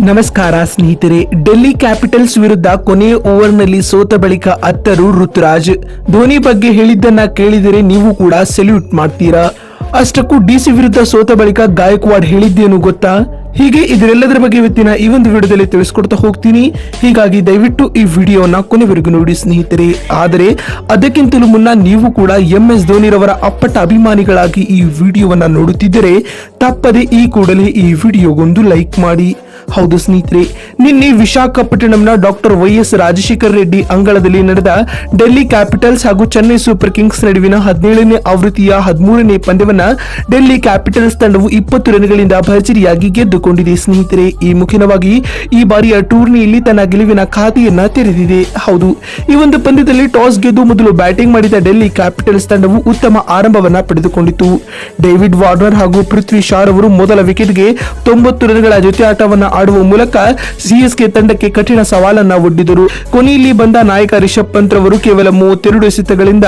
ನಮಸ್ಕಾರ ಸ್ನೇಹಿತರೆ. ಡೆಲ್ಲಿ ಕ್ಯಾಪಿಟಲ್ಸ್ ವಿರುದ್ಧ ಕೊನೆಯ ಓವರ್ನಲ್ಲಿ ಸೋತ ಬಳಿಕ ಅತ್ತರು ಋತುರಾಜ್. ಧೋನಿ ಬಗ್ಗೆ ಹೇಳಿದ್ದನ್ನ ಕೇಳಿದರೆ ನೀವು ಕೂಡ ಸೆಲ್ಯೂಟ್ ಮಾಡ್ತೀರಾ. ಅಷ್ಟಕ್ಕೂ ಡಿಸಿ ವಿರುದ್ಧ ಸೋತ ಬಳಿಕ ಗಾಯಕ್ವಾಡ್ ಹೇಳಿದ್ದೇನು ಗೊತ್ತಾ? ಹೀಗೆ ಇದರೆಲ್ಲದರ ಬಗ್ಗೆ ಇವತ್ತಿನ ಈ ಒಂದು ವಿಡಿಯೋದಲ್ಲಿ ತಿಳಿಸ್ಕೊಡ್ತಾ ಹೋಗ್ತೀನಿ. ಹೀಗಾಗಿ ದಯವಿಟ್ಟು ಈ ವಿಡಿಯೋನ ಕೊನೆವರೆಗೂ ನೋಡಿ ಸ್ನೇಹಿತರೆ. ಆದರೆ ಅದಕ್ಕಿಂತಲೂ ಮುನ್ನ ನೀವು ಕೂಡ MS ಧೋನಿರವರ ಅಪ್ಪಟ ಅಭಿಮಾನಿಗಳಾಗಿ ಈ ವಿಡಿಯೋವನ್ನ ನೋಡುತ್ತಿದ್ದರೆ ತಪ್ಪದೆ ಈ ಕೂಡಲೇ ಈ ವಿಡಿಯೋಗೊಂದು ಲೈಕ್ ಮಾಡಿ. ಹೌದು ಸ್ನೇಹಿತರೆ, ನಿನ್ನೆ ವಿಶಾಖಪಟ್ಟಣಂನ ಡಾಕ್ಟರ್ YS ರಾಜಶೇಖರ್ ರೆಡ್ಡಿ ಅಂಗಳದಲ್ಲಿ ನಡೆದ ಡೆಲ್ಲಿ ಕ್ಯಾಪಿಟಲ್ಸ್ ಹಾಗೂ ಚೆನ್ನೈ ಸೂಪರ್ ಕಿಂಗ್ಸ್ ನಡುವಿನ 17ನೇ ಆವೃತ್ತಿಯ 13ನೇ ಪಂದ್ಯವನ್ನ ಡೆಲ್ಲಿ ಕ್ಯಾಪಿಟಲ್ಸ್ ತಂಡವು 20 ರನ್ಗಳಿಂದ ಭರ್ಜರಿಯಾಗಿ ಗೆದ್ದುಕೊಂಡಿದೆ ಸ್ನೇಹಿತರೆ. ಈ ಮುಖ್ಯವಾಗಿ ಈ ಬಾರಿಯ ಟೂರ್ನಿಯಲ್ಲಿ ತನ್ನ ಗೆಲುವಿನ ಖಾತೆಯನ್ನ ತೆರೆದಿದೆ. ಹೌದು, ಈ ಒಂದು ಪಂದ್ಯದಲ್ಲಿ ಟಾಸ್ ಗೆದ್ದು ಮೊದಲು ಬ್ಯಾಟಿಂಗ್ ಮಾಡಿದ ಡೆಲ್ಲಿ ಕ್ಯಾಪಿಟಲ್ಸ್ ತಂಡವು ಉತ್ತಮ ಆರಂಭವನ್ನ ಪಡೆದುಕೊಂಡಿತು. ಡೇವಿಡ್ ವಾರ್ನರ್ ಹಾಗೂ ಪೃಥ್ವಿ ಶಾ ಅವರು ಮೊದಲ ವಿಕೆಟ್ಗೆ 90 ರನ್ಗಳ ಜೊತೆ ಆಟವನ್ನ ಆಡುವ ಮೂಲಕ CSK ತಂಡಕ್ಕೆ ಕಠಿಣ ಸವಾಲನ್ನ ಒಡ್ಡಿದರು. ಕೊನೆಯಲ್ಲಿ ಬಂದ ನಾಯಕ ರಿಷಬ್ ಪಂತ್ ರವರು ಕೇವಲ 32 ಎಸೆತಗಳಿಂದ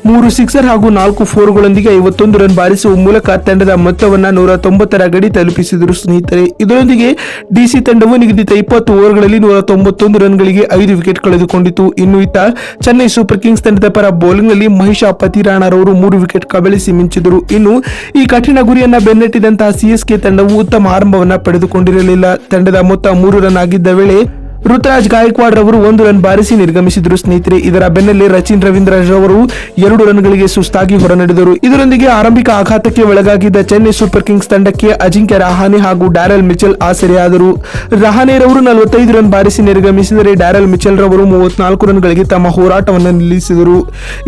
3 ಸಿಕ್ಸರ್ ಹಾಗೂ 4 ಫೋರ್ಗಳೊಂದಿಗೆ 51 ರನ್ ಬಾರಿಸುವ ಮೂಲಕ ತಂಡದ ಮೊತ್ತವನ್ನ 190ರ ಗಡಿ ತಲುಪಿಸಿದರು ಸ್ನೇಹಿತರೆ. ಇದರೊಂದಿಗೆ ಡಿಸಿ ತಂಡವು ನಿಗದಿತ 20 ಓವರ್ಗಳಲ್ಲಿ 191 ರನ್ಗಳಿಗೆ 5 ವಿಕೆಟ್ ಕಳೆದುಕೊಂಡಿತು. ಇನ್ನು ಇತ್ತ ಚೆನ್ನೈ ಸೂಪರ್ ಕಿಂಗ್ಸ್ ತಂಡದ ಪರ ಬೌಲಿಂಗ್ ನಲ್ಲಿ ಮಹಿಷಾ ಪತಿರಾಣರವರು 3 ವಿಕೆಟ್ ಕಬಳಿಸಿ ಮಿಂಚಿದರು. ಇನ್ನು ಈ ಕಠಿಣ ಗುರಿಯನ್ನ ಬೆನ್ನಟ್ಟಿದಂತಹ CSK ತಂಡವು ಉತ್ತಮ ಆರಂಭವನ್ನ ಪಡೆದುಕೊಂಡಿರಲಿಲ್ಲ. ತಂಡದ ಮೊತ್ತ 3 ರನ್ ಆಗಿದ್ದ ವೇಳೆ ಋತುರಾಜ್ ಗಾಯಕ್ವಾಡ್ ರವರು 1 ರನ್ ಬಾರಿಸಿ ನಿರ್ಗಮಿಸಿದರು ಸ್ನೇಹಿತರೆ. ಇದರ ಬೆನ್ನಲ್ಲೇ ರಚಿನ್ ರವೀಂದ್ರ ರವರು 2 ರನ್ಗಳಿಗೆ ಸುಸ್ತಾಗಿ ಹೊರನಡೆದರು. ಇದರೊಂದಿಗೆ ಆರಂಭಿಕ ಆಘಾತಕ್ಕೆ ಒಳಗಾಗಿದ್ದ ಚೆನ್ನೈ ಸೂಪರ್ ಕಿಂಗ್ಸ್ ತಂಡಕ್ಕೆ ಅಜಿಂಕ್ಯ ರಹಾನೆ ಹಾಗೂ ಡ್ಯಾರೆಲ್ ಮಿಚೆಲ್ ಆಸರೆಯಾದರು. ರಹಾನೆ ರವರು 45 ರನ್ ಬಾರಿಸಿ ನಿರ್ಗಮಿಸಿದರೆ ಡ್ಯಾರೆಲ್ ಮಿಚೆಲ್ ರವರು 34 ರನ್ಗಳಿಗೆ ತಮ್ಮ ಹೋರಾಟವನ್ನು ನಿಲ್ಲಿಸಿದರು.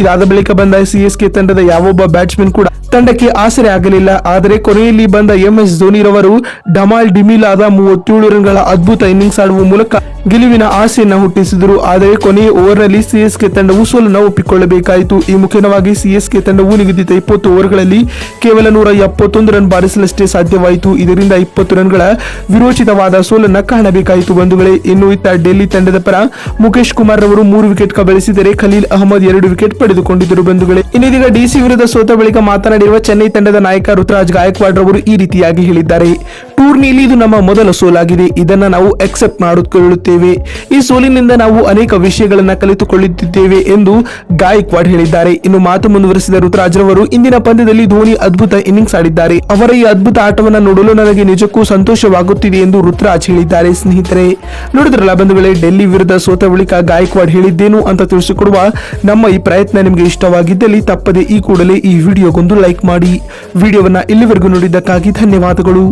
ಇದಾದ ಬಳಿಕ ಬಂದ CSK ತಂಡದ ಯಾವೊಬ್ಬ ಬ್ಯಾಟ್ಸ್ಮನ್ ಕೂಡ ತಂಡಕ್ಕೆ ಆಸರೆ ಆಗಲಿಲ್ಲ. ಆದರೆ ಕೊನೆಯಲ್ಲಿ ಬಂದ MS ಧೋನಿ ರವರು ಡಮಾಲ್ ಡಿಮಿಲಾದ 37 ರನ್ಗಳ ಅದ್ಭುತ ಇನ್ನಿಂಗ್ಸ್ ಆಡುವ ಮೂಲಕ ಗೆಲುವಿನ ಆಸೆಯನ್ನ ಹುಟ್ಟಿಸಿದರು. ಆದರೆ ಕೊನೆಯ ಓವರ್ನಲ್ಲಿ CSK ತಂಡವು ಸೋಲನ್ನು ಒಪ್ಪಿಕೊಳ್ಳಬೇಕಾಯಿತು. ಈ ಮುಖ್ಯವಾಗಿ CSK ತಂಡವು ನಿಗದಿತ 20 ಓವರ್ಗಳಲ್ಲಿ ಕೇವಲ 171 ರನ್ ಬಾರಿಸಲಷ್ಟೇ ಸಾಧ್ಯವಾಯಿತು. ಇದರಿಂದ 20 ರನ್ಗಳ ವಿರೋಚಿತವಾದ ಸೋಲನ್ನ ಕಾಣಬೇಕಾಯಿತು ಬಂಧುಗಳೇ. ಇನ್ನು ಇತ್ತ ಡೆಲ್ಲಿ ತಂಡದ ಪರ ಮುಖೇಶ್ ಕುಮಾರ್ ರವರು 3 ವಿಕೆಟ್ ಕಬಳಿಸಿದರೆ ಖಲೀಲ್ ಅಹಮದ್ 2 ವಿಕೆಟ್ ಪಡೆದುಕೊಂಡಿದ್ದರು ಬಂಧುಗಳೇ. ಇನ್ನೀಗ DC ವಿರುದ್ಧ ಸೋತ ಬಳಿಕ ಮಾತನಾಡಿರುವ ಚೆನ್ನೈ ತಂಡದ ನಾಯಕ ಋತುರಾಜ್ ಗಾಯಕ್ವಾಡ್ ರವರು ಈ ರೀತಿಯಾಗಿ ಹೇಳಿದ್ದಾರೆ. ಟೂರ್ನಿಯಲ್ಲಿ ಇದು ನಮ್ಮ ಮೊದಲ ಸೋಲಾಗಿದೆ. ಇದನ್ನ ನಾವು ಅಕ್ಸೆಪ್ಟ್ ಮಾಡಿಕೊಳ್ಳುತ್ತೇವೆ. ಈ ಸೋಲಿನಿಂದ ನಾವು ಅನೇಕ ವಿಷಯಗಳನ್ನ ಕಲಿತುಕೊಳ್ಳುತ್ತಿದ್ದೇವೆ ಎಂದು ಗಾಯಕ್ವಾಡ್ ಹೇಳಿದ್ದಾರೆ. ಇನ್ನು ಮಾತು ಮುಂದುವರೆಸಿದ ಋತುರಾಜ್ ರವರು ಇಂದಿನ ಪಂದ್ಯದಲ್ಲಿ ಧೋನಿ ಅದ್ಭುತ ಇನ್ನಿಂಗ್ಸ್ ಆಡಿದ್ದಾರೆ. ಅವರ ಈ ಅದ್ಭುತ ಆಟವನ್ನು ನೋಡಲು ನನಗೆ ನಿಜಕ್ಕೂ ಸಂತೋಷವಾಗುತ್ತಿದೆ ಎಂದು ಋತುರಾಜ್ ಹೇಳಿದ್ದಾರೆ. ಸ್ನೇಹಿತರೆ, ನೋಡಿದ್ರಲ್ಲ ಬಂಧುಗಳೇ, ಡೆಲ್ಲಿ ವಿರುದ್ಧ ಸೋತ ಬಳಿಕ ಗಾಯಕ್ವಾಡ್ ಹೇಳಿದ್ದೇನು ಅಂತ ತಿಳಿಸಿಕೊಡುವ ನಮ್ಮ ಈ ಪ್ರಯತ್ನ ನಿಮಗೆ ಇಷ್ಟವಾಗಿದ್ದಲ್ಲಿ ತಪ್ಪದೆ ಈ ಕೂಡಲೇ ಈ ವಿಡಿಯೋಗೊಂದು ಲೈಕ್ ಮಾಡಿ. ವಿಡಿಯೋವನ್ನ ಇಲ್ಲಿವರೆಗೂ ನೋಡಿದ್ದಕ್ಕಾಗಿ ಧನ್ಯವಾದಗಳು.